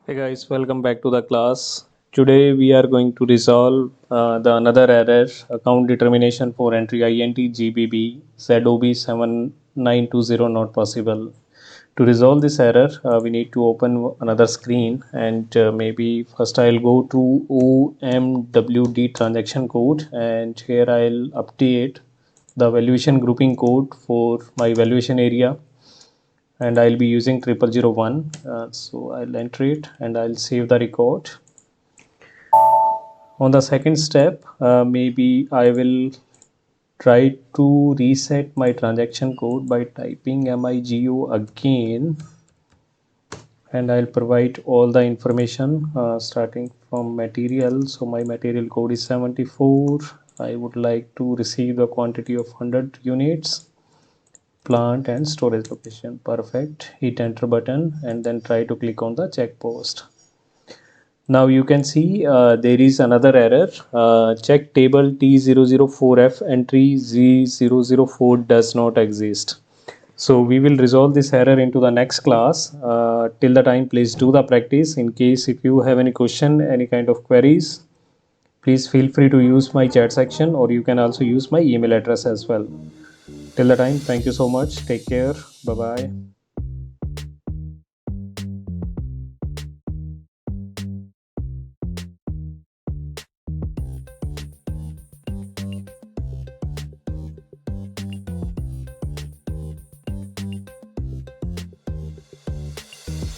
Hey guys, welcome back to the class. Today we are going to resolve the another error account determination for entry INT GBB ZOB 7920 not possible. To resolve this error, we need to open another screen and maybe first I'll go to OMWD transaction code and here I'll update the valuation grouping code for my valuation area and I'll be using 0001. So I'll enter it and I'll save the record. On the second step, maybe I will try to reset my transaction code by typing MIGO again, and I'll provide all the information starting from material. So my material code is 74. I would like to receive the quantity of 100 units. Plant and storage location. Perfect. Hit enter button and then try to click on the check post. Now you can see there is another error. Check table T004F entry Z004 does not exist. So we will resolve this error into the next class. Till the time, please do the practice. In case if you have any question, any kind of queries, please feel free to use my chat section, or you can also use my email address as well. Till the time, thank you so much. Take care. Bye bye.